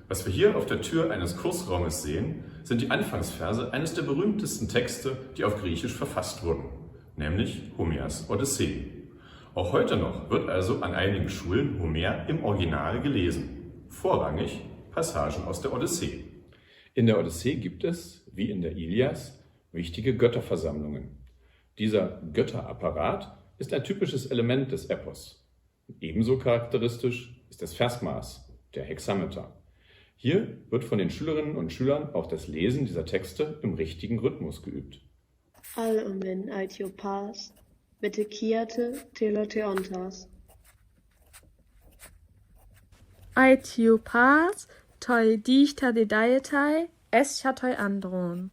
Was wir hier auf der Tür eines Kursraumes sehen, sind die Anfangsverse eines der berühmtesten Texte, die auf Griechisch verfasst wurden, nämlich Homers Odyssee. Auch heute noch wird also an einigen Schulen Homer im Original gelesen, vorrangig Passagen aus der Odyssee. In der Odyssee gibt es, wie in der Ilias, wichtige Götterversammlungen. Dieser Götterapparat ist ein typisches Element des Epos. Ebenso charakteristisch ist das Versmaß, der Hexameter. Hier wird von den Schülerinnen und Schülern auch das Lesen dieser Texte im richtigen Rhythmus geübt. Al'umin Aithiopas, Metekiate Teletheontas. Aithiopas, toi dichta dedaetai, eschatoi andron.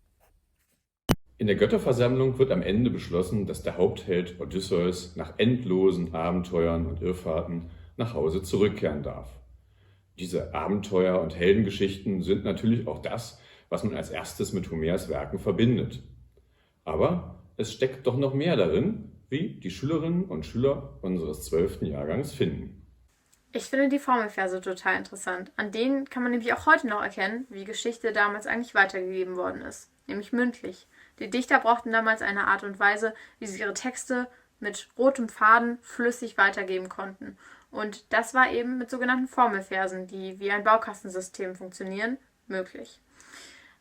In der Götterversammlung wird am Ende beschlossen, dass der Hauptheld Odysseus nach endlosen Abenteuern und Irrfahrten nach Hause zurückkehren darf. Diese Abenteuer- und Heldengeschichten sind natürlich auch das, was man als erstes mit Homers Werken verbindet. Aber es steckt doch noch mehr darin, wie die Schülerinnen und Schüler unseres 12. Jahrgangs finden. Ich finde die Formelverse total interessant. An denen kann man nämlich auch heute noch erkennen, wie Geschichte damals eigentlich weitergegeben worden ist, nämlich mündlich. Die Dichter brauchten damals eine Art und Weise, wie sie ihre Texte mit rotem Faden flüssig weitergeben konnten. Und das war eben mit sogenannten Formelversen, die wie ein Baukastensystem funktionieren, möglich.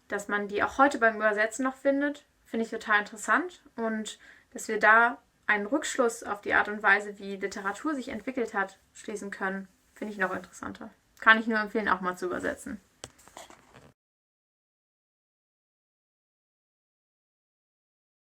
Dass man die auch heute beim Übersetzen noch findet, finde ich total interessant. Und dass wir da einen Rückschluss auf die Art und Weise, wie Literatur sich entwickelt hat, schließen können, finde ich noch interessanter. Kann ich nur empfehlen, auch mal zu übersetzen.